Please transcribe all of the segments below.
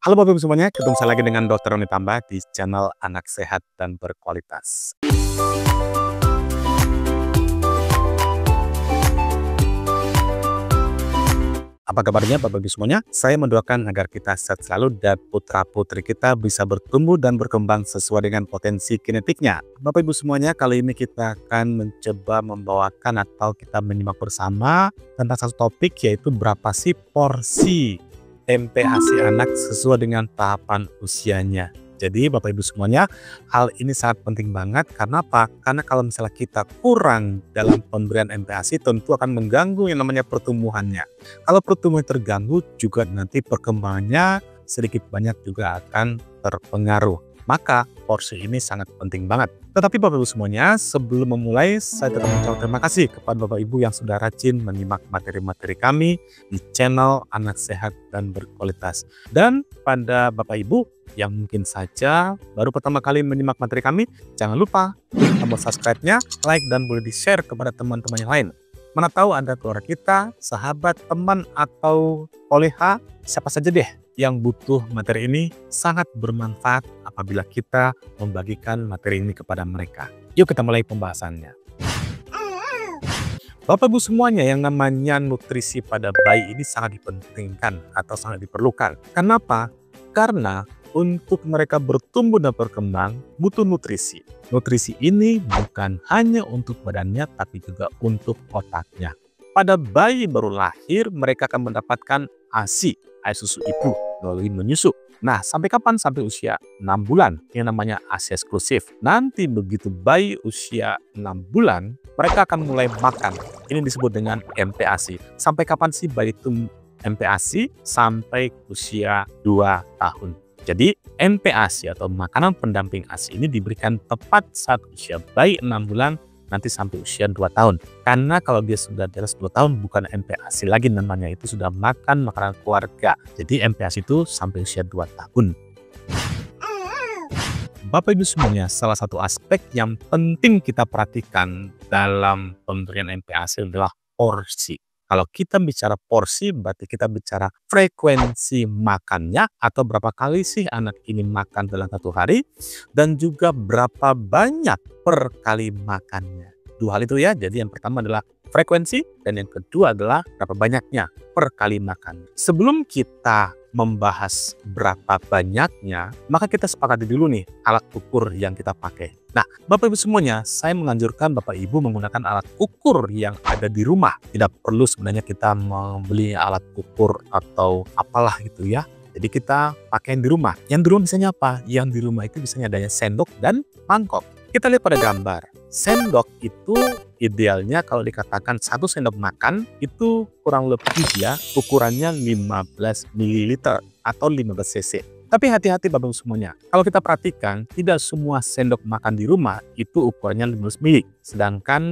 Halo Bapak Ibu semuanya, ketemu saya lagi dengan Dokter Roni Tambah di channel Anak Sehat dan Berkualitas. Apa kabarnya Bapak Ibu semuanya? Saya mendoakan agar kita sehat selalu dan putra-putri kita bisa bertumbuh dan berkembang sesuai dengan potensi genetiknya. Bapak Ibu semuanya, kali ini kita akan mencoba membawakan atau kita menyimak bersama tentang satu topik, yaitu berapa sih porsi MPASI anak sesuai dengan tahapan usianya. Jadi Bapak Ibu semuanya, hal ini sangat penting banget. Karena apa? Karena kalau misalnya kita kurang dalam pemberian MPASI, tentu akan mengganggu yang namanya pertumbuhannya. Kalau pertumbuhan terganggu, juga nanti perkembangannya sedikit banyak juga akan terpengaruh. Maka porsi ini sangat penting banget. Tetapi Bapak Ibu semuanya, sebelum memulai, saya tetap mengucapkan terima kasih kepada Bapak Ibu yang sudah rajin menyimak materi-materi kami di channel Anak Sehat dan Berkualitas. Dan pada Bapak Ibu yang mungkin saja baru pertama kali menyimak materi kami, jangan lupa tombol subscribe-nya, like, dan boleh di-share kepada teman-teman yang lain. Mana tahu Anda, keluarga kita, sahabat, teman, atau kolega, siapa saja deh yang butuh materi ini, sangat bermanfaat apabila kita membagikan materi ini kepada mereka. Yuk kita mulai pembahasannya. Bapak Ibu semuanya, yang namanya nutrisi pada bayi ini sangat dipentingkan atau sangat diperlukan. Kenapa? Karena untuk mereka bertumbuh dan berkembang butuh nutrisi. Nutrisi ini bukan hanya untuk badannya, tapi juga untuk otaknya. Pada bayi baru lahir, mereka akan mendapatkan ASI, air susu ibu, melalui menyusu. Nah, sampai kapan? Sampai usia 6 bulan, yang namanya ASI eksklusif. Nanti begitu bayi usia 6 bulan, mereka akan mulai makan. Ini disebut dengan MPASI. Sampai kapan sih bayi itu MPASI? Sampai usia 2 tahun. Jadi MPASI atau makanan pendamping ASI ini diberikan tepat saat usia bayi 6 bulan nanti sampai usia 2 tahun. Karena kalau dia sudah di atas 2 tahun bukan MPASI lagi namanya, itu sudah makan makanan keluarga. Jadi MPASI itu sampai usia 2 tahun. Bapak Ibu semuanya, salah satu aspek yang penting kita perhatikan dalam pemberian MPASI adalah porsi. Kalau kita bicara porsi, berarti kita bicara frekuensi makannya, atau berapa kali sih anak ini makan dalam satu hari, dan juga berapa banyak per kali makannya. Dua hal itu ya, jadi yang pertama adalah frekuensi, dan yang kedua adalah berapa banyaknya per kali makan. Sebelum kita membahas berapa banyaknya, maka kita sepakati dulu nih alat ukur yang kita pakai. Nah, Bapak Ibu semuanya, saya menganjurkan Bapak Ibu menggunakan alat ukur yang ada di rumah. Tidak perlu sebenarnya kita membeli alat ukur atau apalah gitu ya. Jadi kita pakai yang di rumah. Yang di rumah misalnya apa? Yang di rumah itu misalnya adanya sendok dan mangkok. Kita lihat pada gambar. Sendok itu idealnya kalau dikatakan 1 sendok makan itu kurang lebih ya ukurannya 15 ml atau 15 cc. Tapi hati-hati Bapak Ibu semuanya. Kalau kita perhatikan, tidak semua sendok makan di rumah itu ukurannya 15 ml. Sedangkan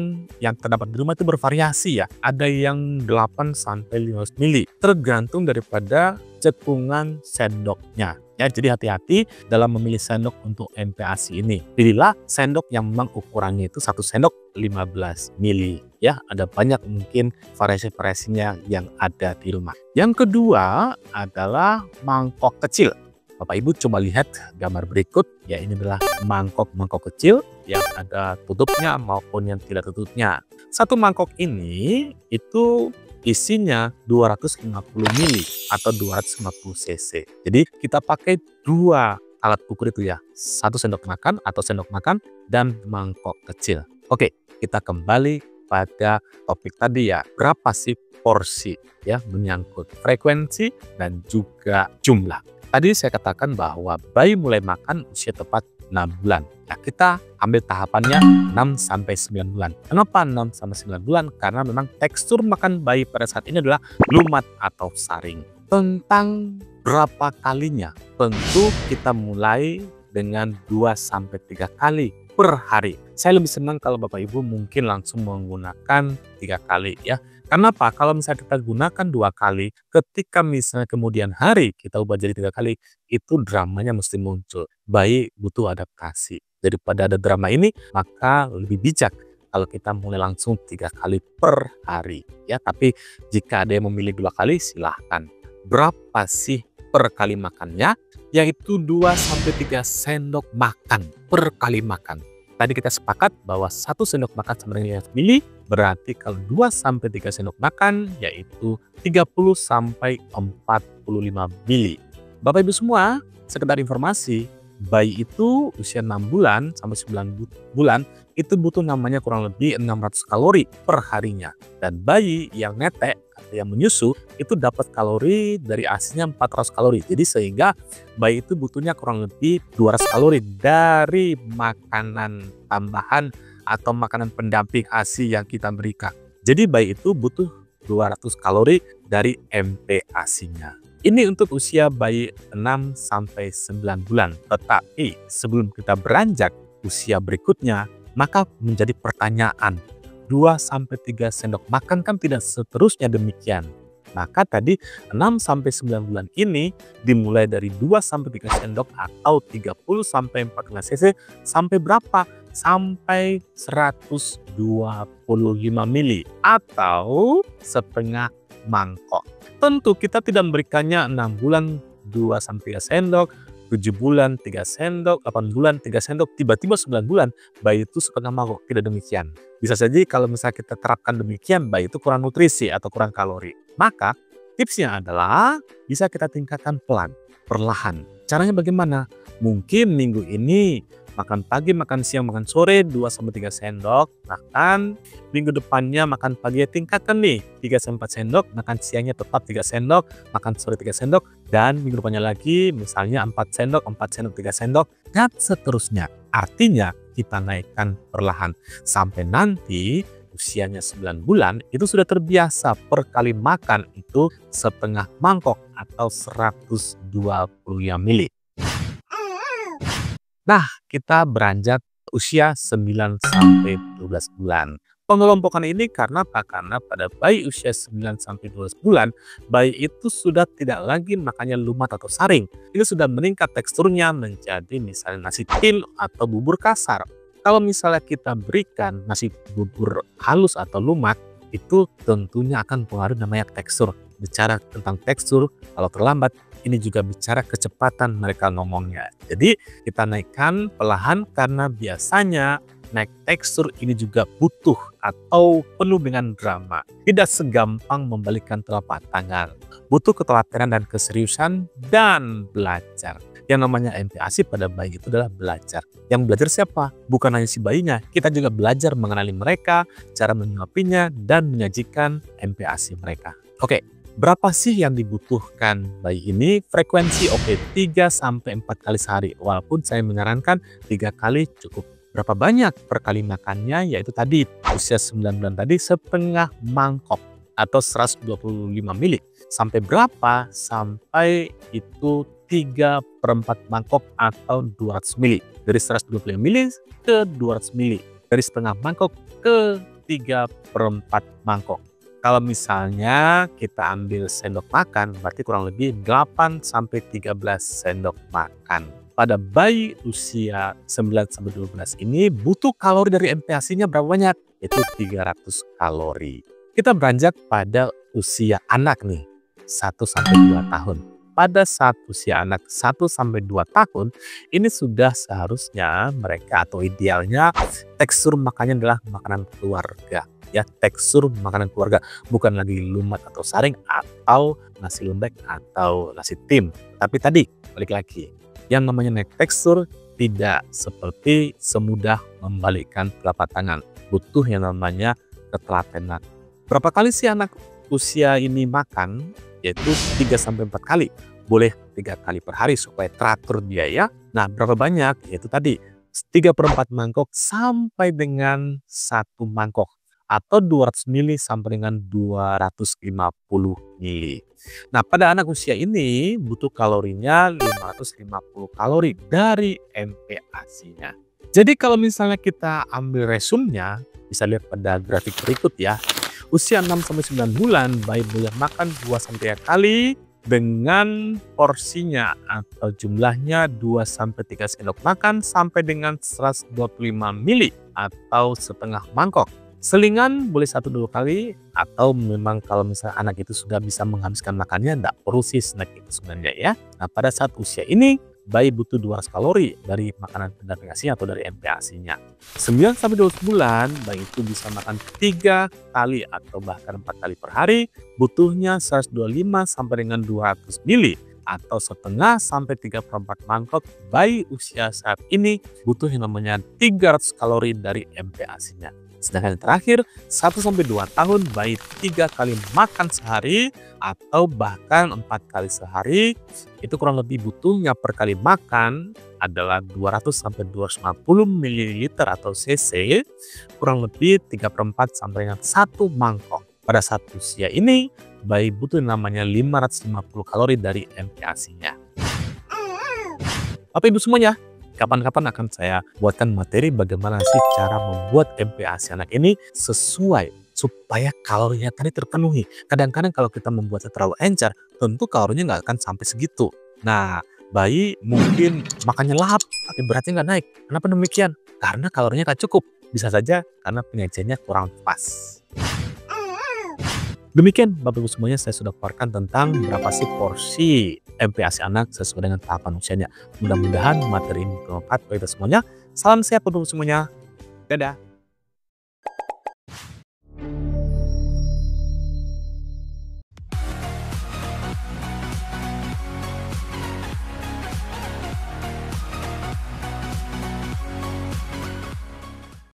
yang terdapat di rumah itu bervariasi ya. Ada yang 8 sampai 15 ml. Tergantung daripada cekungan sendoknya. Ya, jadi hati-hati dalam memilih sendok untuk MPASI ini. Pilihlah sendok yang memang ukurannya itu 1 sendok 15 ml. Ya, ada banyak mungkin variasi-variasinya yang ada di rumah. Yang kedua adalah mangkok kecil. Bapak Ibu coba lihat gambar berikut, ya ini adalah mangkok-mangkok kecil yang ada tutupnya maupun yang tidak tutupnya. Satu mangkok ini itu isinya 250 ml atau 250 cc. Jadi kita pakai 2 alat ukur itu ya, 1 sendok makan atau sendok makan dan mangkok kecil. Oke, kita kembali pada topik tadi ya, berapa sih porsi ya, menyangkut frekuensi dan juga jumlah. Tadi saya katakan bahwa bayi mulai makan usia tepat 6 bulan. Nah, kita ambil tahapannya 6 sampai 9 bulan. Kenapa 6 sampai 9 bulan? Karena memang tekstur makan bayi pada saat ini adalah lumat atau saring. Tentang berapa kalinya? Tentu kita mulai dengan 2 sampai 3 kali per hari. Saya lebih senang kalau Bapak Ibu mungkin langsung menggunakan 3 kali ya. Kenapa? Kalau misalnya kita gunakan 2 kali, ketika misalnya kemudian hari kita ubah jadi 3 kali, itu dramanya mesti muncul. Bayi butuh adaptasi. Daripada ada drama ini, maka lebih bijak kalau kita mulai langsung 3 kali per hari. Ya, tapi jika ada yang memilih 2 kali, silahkan. Berapa sih per kali makannya, yaitu 2-3 sendok makan per kali makan. Tadi kita sepakat bahwa 1 sendok makan sama dengan 500 mili, berarti kalau 2-3 sendok makan yaitu 30-45 mili. Bapak Ibu semua, sekedar informasi, bayi itu usia 6 bulan sampai 9 bulan itu butuh namanya kurang lebih 600 kalori per harinya. Dan bayi yang netek atau yang menyusu itu dapat kalori dari ASINya 400 kalori. Jadi sehingga bayi itu butuhnya kurang lebih 200 kalori dari makanan tambahan atau makanan pendamping ASI yang kita berikan. Jadi bayi itu butuh 200 kalori dari MPASI-nya. Ini untuk usia bayi 6-9 bulan. Tetapi sebelum kita beranjak usia berikutnya, maka menjadi pertanyaan, 2-3 sendok makan kan tidak seterusnya demikian. Maka tadi 6-9 bulan ini dimulai dari 2-3 sendok atau 30-45 cc sampai berapa? Sampai 125 mili atau setengah mangkok. Tentu kita tidak memberikannya 6 bulan 2-3 sendok, 7 bulan 3 sendok, 8 bulan 3 sendok, tiba-tiba 9 bulan bayi itu setengah mangkok. Tidak demikian. Bisa saja kalau misalnya kita terapkan demikian, bayi itu kurang nutrisi atau kurang kalori. Maka tipsnya adalah bisa kita tingkatkan pelan, perlahan. Caranya bagaimana? Mungkin minggu ini makan pagi, makan siang, makan sore 2-3 sendok, bahkan minggu depannya makan pagi tingkatkan nih 3-4 sendok, makan siangnya tetap 3 sendok, makan sore 3 sendok, dan minggu depannya lagi misalnya 4 sendok, 3 sendok, dan seterusnya. Artinya kita naikkan perlahan sampai nanti usianya 9 bulan itu sudah terbiasa per kali makan itu setengah mangkok atau 125 mili. Nah, kita beranjak usia 9-12 bulan. Pengelompokan ini karena apa? Karena pada bayi usia 9-12 bulan, bayi itu sudah tidak lagi makannya lumat atau saring. Itu sudah meningkat teksturnya menjadi misalnya nasi til atau bubur kasar. Kalau misalnya kita berikan nasi bubur halus atau lumat, itu tentunya akan pengaruh namanya tekstur. Bicara tentang tekstur, kalau terlambat, ini juga bicara kecepatan mereka ngomongnya. Jadi kita naikkan perlahan karena biasanya naik tekstur ini juga butuh atau penuh dengan drama. Tidak segampang membalikkan telapak tangan. Butuh ketelatenan dan keseriusan dan belajar. Yang namanya MPASI pada bayi itu adalah belajar. Yang belajar siapa? Bukan hanya si bayinya. Kita juga belajar mengenali mereka, cara menyuapinya, dan menyajikan MPASI mereka. Oke. Berapa sih yang dibutuhkan bayi ini? Frekuensi 3-4 kali sehari. Walaupun saya menyarankan 3 kali cukup. Berapa banyak per kali makannya? Yaitu tadi usia 9 bulan tadi setengah mangkok atau 125 mili. Sampai berapa? Sampai itu 3/4 mangkok atau 200 mili. Dari 125 mili ke 200 mili. Dari setengah mangkok ke 3/4 mangkok. Kalau misalnya kita ambil sendok makan, berarti kurang lebih 8-13 sendok makan. Pada bayi usia 9-12 ini butuh kalori dari MPASI-nya berapa banyak? Itu 300 kalori. Kita beranjak pada usia anak nih, 1-2 tahun. Pada saat usia anak 1-2 tahun, ini sudah seharusnya mereka atau idealnya tekstur makannya adalah makanan keluarga. Ya, tekstur makanan keluarga, bukan lagi lumat atau saring atau nasi lembek atau nasi tim. Tapi tadi balik lagi, yang namanya naik tekstur tidak seperti semudah membalikkan telapak tangan. Butuh yang namanya ketelatenan. Berapa kali sih anak usia ini makan? Yaitu 3-4 kali. Boleh 3 kali per hari supaya teratur dia ya. Nah, berapa banyak? Yaitu tadi 3/4 mangkok sampai dengan 1 mangkok. Atau 200 mili sampai dengan 250 mili. Nah, pada anak usia ini butuh kalorinya 550 kalori dari MPASI-nya. Jadi kalau misalnya kita ambil resumnya, bisa lihat pada grafik berikut ya. Usia 6-9 bulan, bayi boleh makan 2-3 kali dengan porsinya atau jumlahnya 2-3 sendok makan sampai dengan 125 mili atau setengah mangkok. Selingan boleh 1-2 kali, atau memang kalau misalnya anak itu sudah bisa menghabiskan makannya, nggak perlu sih snack itu sebenarnya ya. Nah, pada saat usia ini, bayi butuh 200 kalori dari makanan pendamping ASI atau dari MPASI-nya. 9-12 bulan, bayi itu bisa makan 3 kali atau bahkan 4 kali per hari, butuhnya 125 sampai dengan 200 mili atau setengah sampai 3/4 mangkok. Bayi usia saat ini butuh yang namanya 300 kalori dari MPASI-nya. Sedangkan yang terakhir, 1-2 tahun bayi 3 kali makan sehari atau bahkan 4 kali sehari, itu kurang lebih butuhnya per kali makan adalah 200-250 ml atau cc, kurang lebih 3/4 sampai dengan 1 mangkok. Pada saat usia ini, bayi butuh yang namanya 550 kalori dari MPASI-nya. Bapak Ibu semuanya, kapan-kapan akan saya buatkan materi bagaimana sih cara membuat MPASI anak ini sesuai supaya kalorinya tadi terpenuhi. Kadang-kadang kalau kita membuatnya terlalu encer, tentu kalorinya nggak akan sampai segitu. Nah, bayi mungkin makannya lahap, tapi beratnya nggak naik. Kenapa demikian? Karena kalorinya nggak cukup. Bisa saja karena penyajiannya kurang pas. Demikian Bapak Ibu semuanya, saya sudah paparkan tentang berapa sih porsi MPASI anak sesuai dengan tahapan usianya. Mudah-mudahan materi ini bermanfaat bagi kita semuanya. Salam sehat Bapak Ibu semuanya. Dadah.